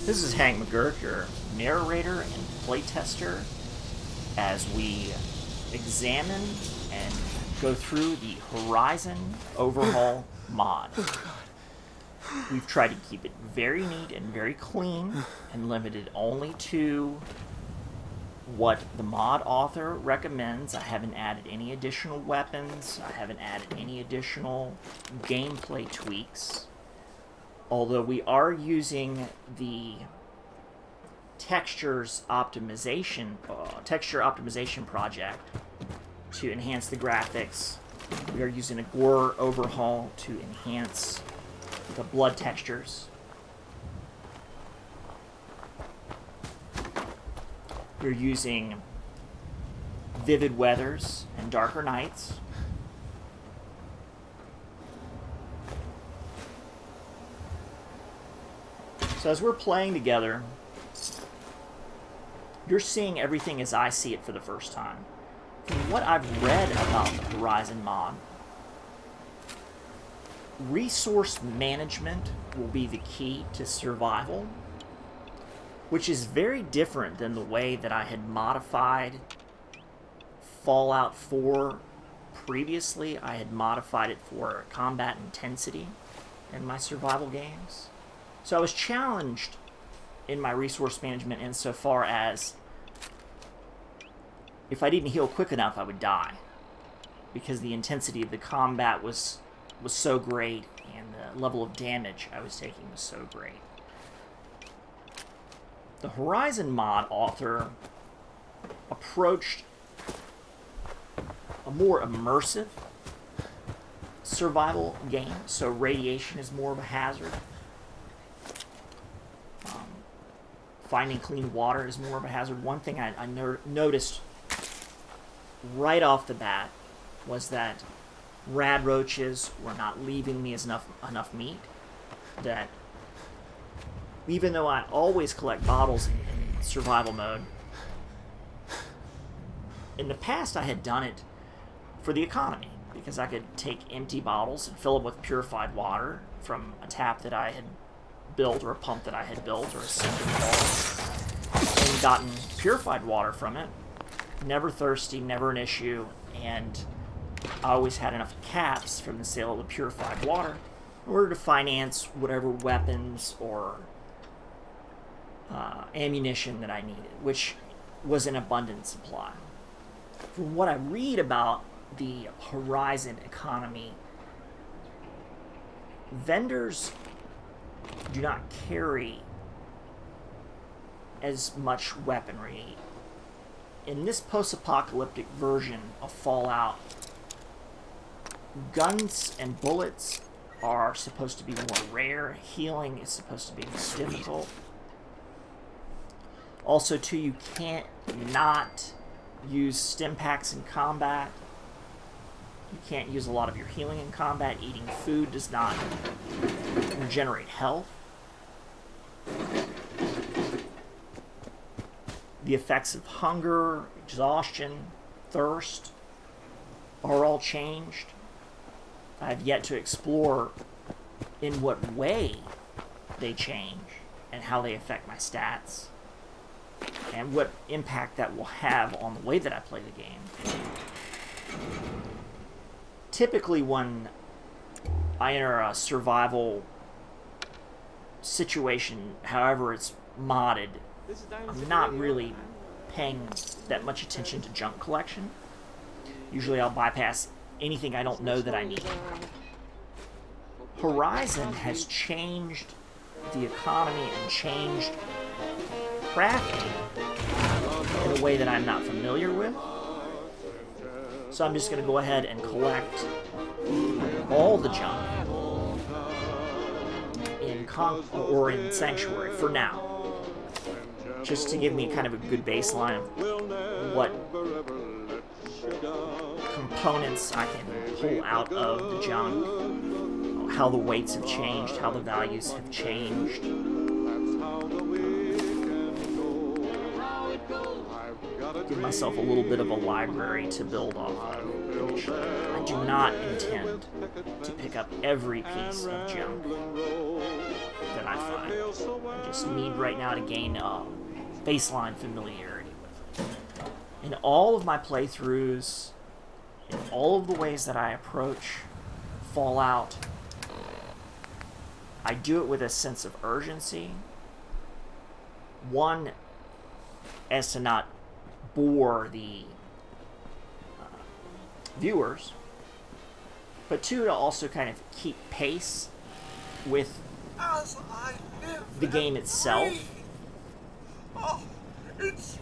This is Hank McGurk, your narrator and playtester, as we examine and go through the Horizon Overhaul mod. We've tried to keep it very neat and very clean and limited only to what the mod author recommends. I haven't added any additional weapons. I haven't added any additional gameplay tweaks. Although we are using the texture optimization project to enhance the graphics. We are using a gore overhaul to enhance the blood textures. We're using vivid weathers and darker nights. So as we're playing together, you're seeing everything as I see it for the first time. From what I've read about the Horizon mod, resource management will be the key to survival, which is very different than the way that I had modified Fallout 4 previously. I had modified it for combat intensity in my survival games. So I was challenged in my resource management insofar as if I didn't heal quick enough, I would die, because the intensity of the combat was so great and the level of damage I was taking was so great. The Horizon mod author approached a more immersive survival game, so radiation is more of a hazard. Finding clean water is more of a hazard. One thing I noticed right off the bat was that rad roaches were not leaving me enough meat. That even though I always collect bottles in survival mode, in the past I had done it for the economy, because I could take empty bottles and fill them with purified water from a tap that I had built, or a pump that I had built, or a sink in the wall, and gotten purified water from it. Never thirsty, never an issue, and I always had enough caps from the sale of the purified water in order to finance whatever weapons or ammunition that I needed, which was an abundant supply. From what I read about the Horizon economy, vendors do not carry as much weaponry. In this post-apocalyptic version of Fallout, guns and bullets are supposed to be more rare. Healing is supposed to be more difficult. Also, too, you can't not use stim packs in combat. You can't use a lot of your healing in combat. Eating food does not regenerate health. The effects of hunger, exhaustion, thirst are all changed. I have yet to explore in what way they change and how they affect my stats, and what impact that will have on the way that I play the game. Typically, when I enter a survival situation, however it's modded, I'm not really paying that much attention to junk collection. Usually I'll bypass anything I don't know that I need. Horizon has changed the economy and changed crafting in a way that I'm not familiar with. So I'm just going to go ahead and collect all the junk in Sanctuary for now, just to give me kind of a good baseline of what components I can pull out of the junk, how the weights have changed, how the values have changed. Give myself a little bit of a library to build off of initially. I do not intend to pick up every piece of junk that that I find. I just need right now to gain baseline familiarity with it. In all of my playthroughs, in all of the ways that I approach Fallout, I do it with a sense of urgency. One, as to not bore the viewers, but two, to also kind of keep pace with the game itself. Oh, it's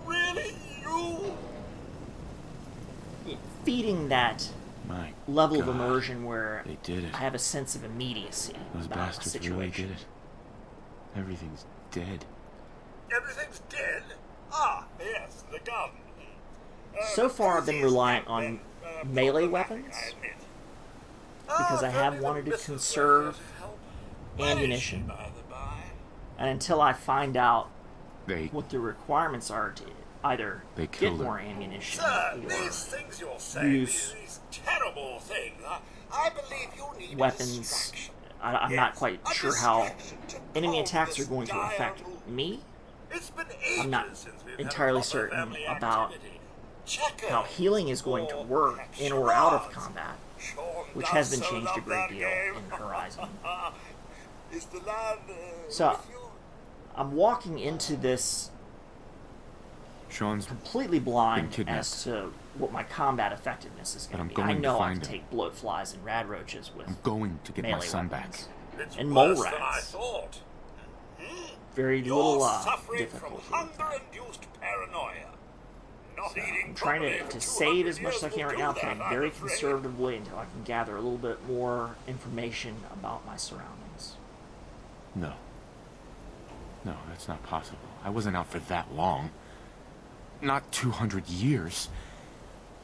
really you. Feeding that My level God, of immersion where they did it. I have a sense of immediacy Those about the bastards situation. really did it. Everything's dead. Everything's dead? Ah, yes, the gun. So far, I've been reliant on melee weapons because I have wanted to conserve ammunition. And until I find out They what the requirements are to either They get killed more her. ammunition Sir, or these things you're saying, use these terrible things, I believe you need a weapons, distraction. I'm Yes, not quite a sure how distraction to enemy calm attacks are this going to dire affect mood. me. It's been I'm not ages since we've had a entirely proper certain family about activity. Checkers how healing is going to or work perhaps in or out of charades. combat, Sean which does has been so changed a love great that deal game. in Horizon. Is the lad So- with you? I'm walking into this Sean's completely blind Been kidnapped. as to what my combat effectiveness is But going I'm to be. I going to know I find can him. take bloat flies and rad roaches with I'm going to get my melee son weapons. back. It's and mole worse than I rats. thought. Very You're little suffering difficulty. from hunger-induced paranoia. Not eating I'm trying properly to for save 200 as much as I years can will right do now, that, playing I'm very afraid. conservatively until I can gather a little bit more information about my surroundings. No. No, that's not possible. I wasn't out for that long. Not 200 years.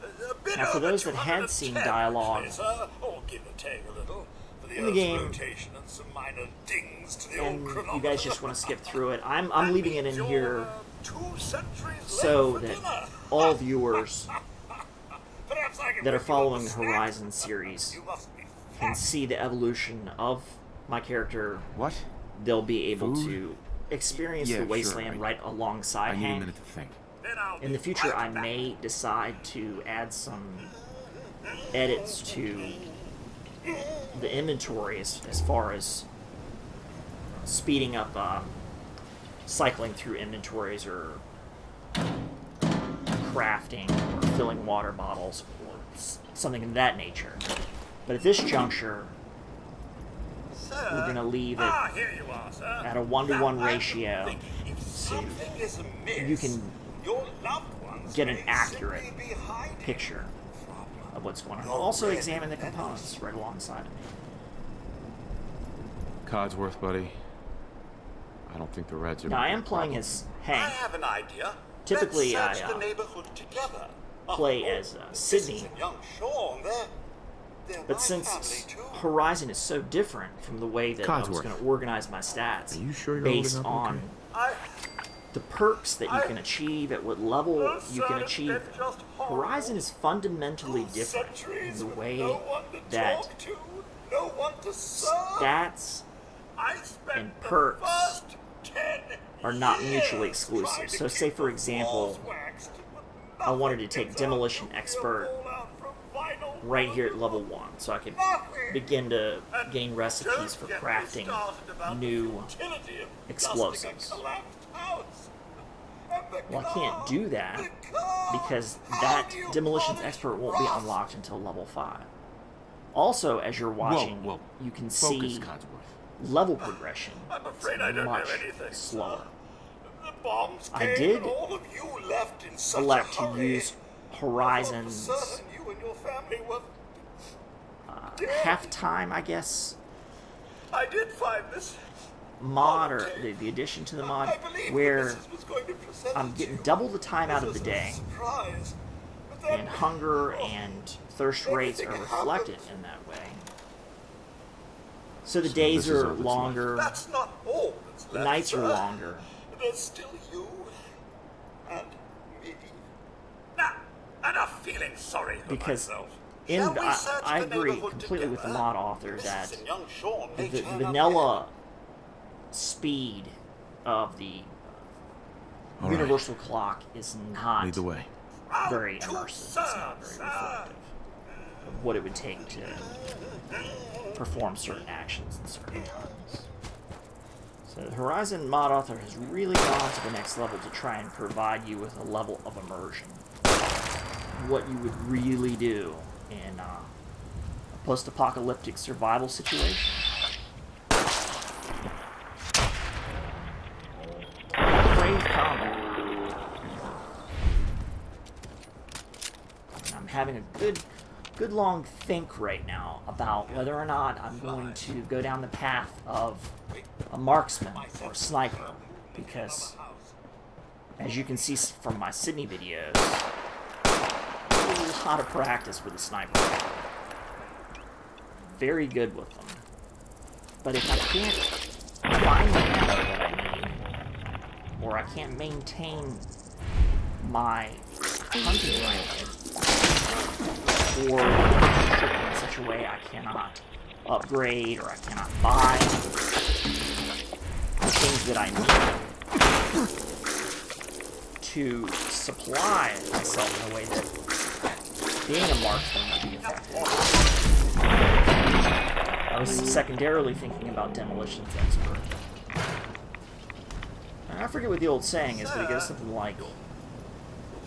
A bit Now, for over those that had seen 210, dialogue actually, sir. Or give or take a little, for the in the Earth's game, rotation and some minor dings to the and old you chronometer. guys just want to skip through it, I'm That leaving it means in you're, here 2 centuries so late for that dinner. all viewers Perhaps I can that are whip you up following a the snack. Horizon series You must be can fat. see the evolution of my character. What? They'll be able Food? to experience Yeah, the sure, wasteland I- right alongside I need a Hank. minute to think. Then I'll In the be future, I right back. may decide to add some edits to the inventory as far as speeding up cycling through inventories or crafting or filling water bottles or something of that nature. But at this juncture, Sir, we're going to leave it here you are, sir. at a 1-to-1 Now, I'm ratio. thinking, if something is amiss, You can your loved ones get an may accurate simply be hiding picture from of what's going on. I'll also examine the components right alongside of me. Codsworth, buddy. I don't think the Reds are. Now, I gonna am be a playing problem. as I Hank. have an idea. Typically, Let's search I, the neighborhood together. play as, this Sydney. isn't young Sean. They're my But since family, too. Horizon is so different from the way that I was Codsworth. going to organize my stats, Are you sure you're based holding up on okay? I, the perks that you I- can achieve at what level Those you can sons, achieve, they're just horrible. Horizon is fundamentally Those different in centuries the with way no one to that talk to, no one to serve. stats I spent and the perks first 10 are not years mutually trying exclusive. to So keep say, for the example, walls waxed, but I wanted to nothing take gets Demolition out of Expert nuclear fallout from vinyl right here at rubber. level 1, so I could Nothing. begin to And gain recipes don't for get me crafting started about new the futility of explosives. dusting a collapsed house. And the Well, I car, can't do that the car. because How that do you Demolitions polish Expert won't be rust? unlocked until level 5. Also, as you're watching, Whoa. you can Focus, see Codsworth. level progression. I'm afraid It's I don't much know anything. slower. The bombs I came did and all of you left in such Elect a to hurry. use I thought for Horizon's certain you and your family were dead. halftime, I guess, I did find this mod, or the addition to the mod, I believe where the missus was going to present I'm it to getting you. double the time out of This the was a day, surprise. But then, and hunger and thirst rates are Everything reflected happens. in that way. So the So days this is are all that's longer, that's not all that's the left, nights are sir. longer. There's still you and me. Now, enough feeling sorry for Because myself. in Shall we search I the agree neighborhood completely with the together? mod author Mrs. that and young Sean may the turn up vanilla speed of the All right. universal clock is not Lead the way. very immersive. It's not very reflective of what it would take to perform certain actions in certain times. So the Horizon mod author has really gone to the next level to try and provide you with a level of immersion. What you would really do in a post-apocalyptic survival situation. Brave combat. I'm having a good long think right now about whether or not I'm going to go down the path of a marksman or a sniper, because as you can see from my Sydney videos, a lot of practice with a sniper rifle. Very good with them. But if I can't find the ammo that I need, or I can't maintain my hunting rifle, or in such a way I cannot upgrade or I cannot buy the things that I need to supply myself in a way that being a marksman would be effective. I was secondarily thinking about demolitions expert. And I forget what the old saying is, but it goes something like,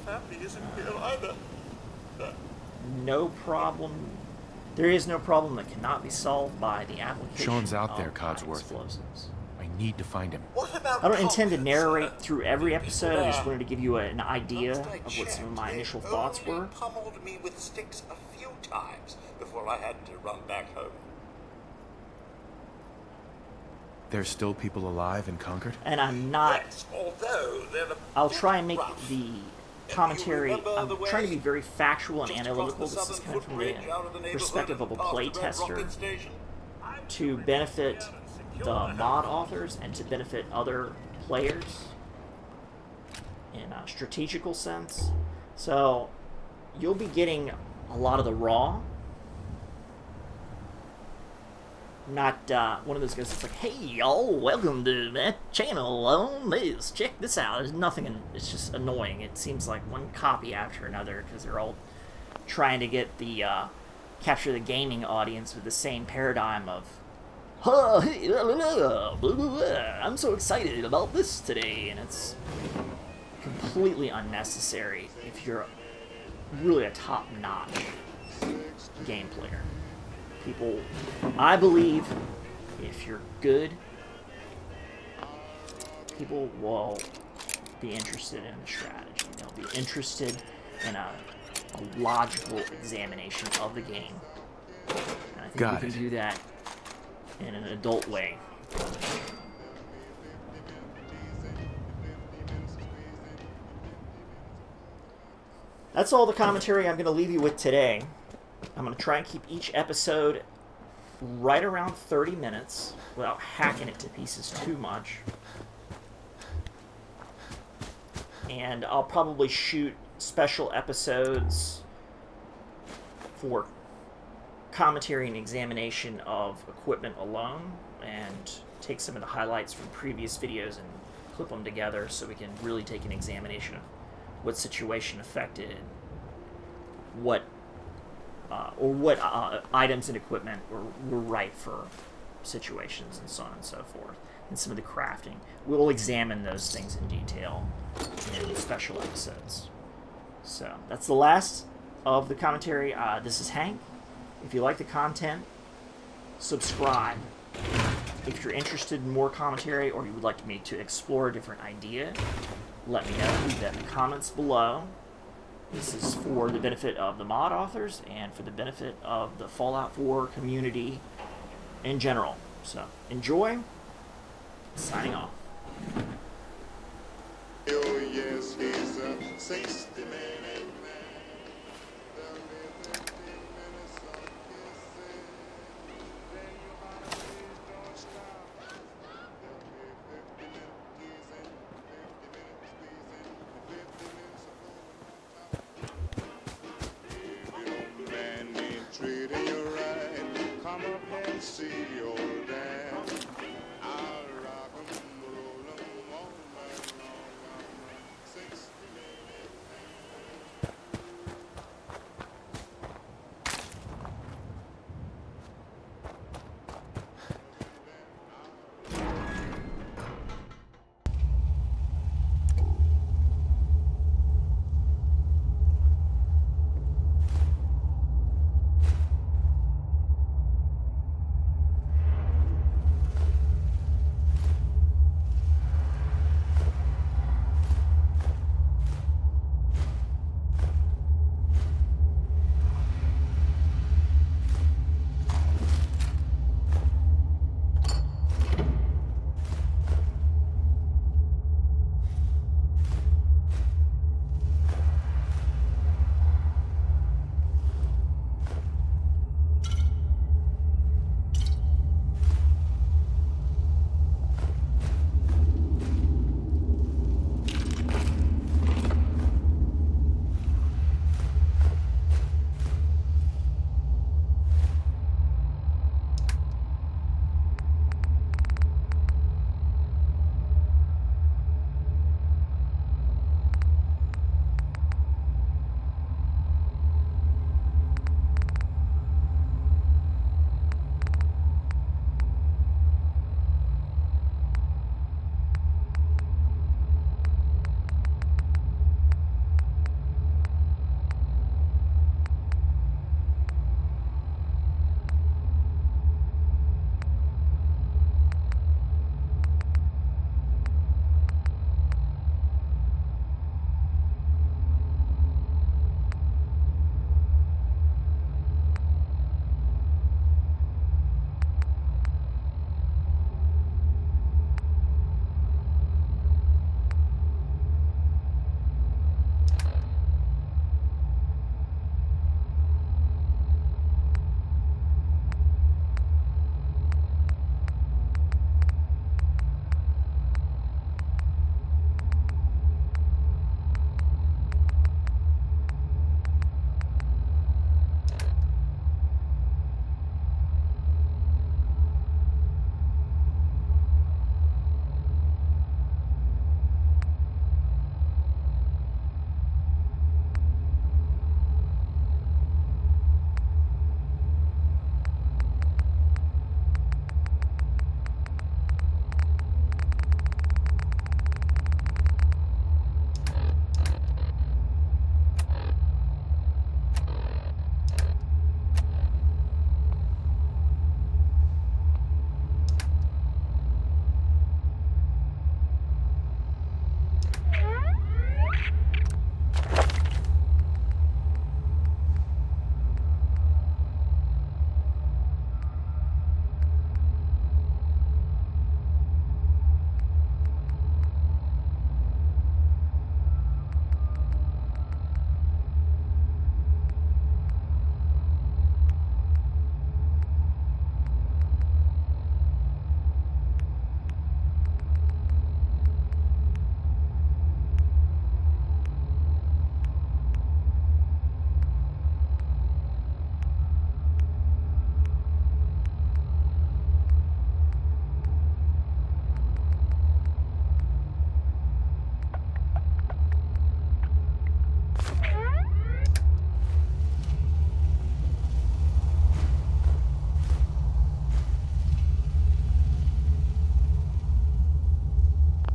Family isn't here either. no problem. There is no problem that cannot be solved by the application Sean's out of there, Codsworth. explosives. I need to find him. What about I don't intend to confidence, narrate sir? through every episode. I just wanted to give you an idea Last I of what some of my checked, initial they thoughts only were. pummeled me with sticks a few times before I had to run back home. There's still people alive in Concord? And I'm not. Yes, although they're a I'll bit try and make rough. the commentary. remember I'm the trying to be way very factual and just analytical. across the This is southern coming from the footbridge out of the neighborhood perspective of a and past play the Red tester, Rocket Station? to benefit the mod authors and to benefit other players in a strategical sense. So you'll be getting a lot of the raw. Not one of those guys that's like, hey y'all, welcome to my channel on this, check this out. There's nothing, it's just annoying. It seems like one copy after another because they're all trying to get the, capture the gaming audience with the same paradigm of, oh, hey, blah, blah, blah, blah, blah, blah. I'm so excited about this today, and it's completely unnecessary if you're really a top-notch game player. People, I believe, if you're good, people will be interested in the strategy. They'll be interested in a logical examination of the game. And I think we can do that in an adult way. That's all the commentary I'm going to leave you with today. I'm going to try and keep each episode right around 30 minutes without hacking it to pieces too much. And I'll probably shoot special episodes for commentary and examination of equipment alone, and take some of the highlights from previous videos and clip them together so we can really take an examination of what situation affected what items and equipment were right for situations and so on and so forth, and some of the crafting. We'll examine those things in detail in special episodes. So that's the last of the commentary. This is Hank. If you like the content, subscribe. If you're interested in more commentary or you would like me to explore a different idea, let me know. Leave that in the comments below. This is for the benefit of the mod authors and for the benefit of the Fallout 4 community in general. So, enjoy. Signing off. Oh yes, he's a 60-minute man. Treating you right, come up and see your dad. I'll rock 'em.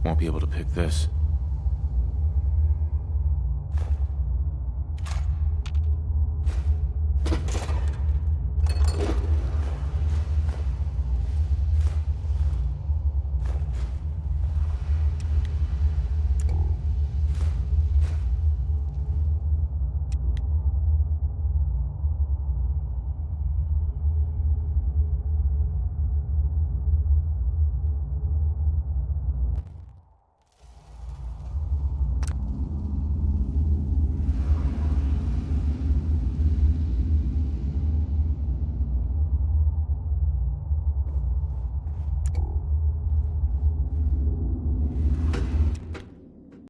Won't be able to pick this.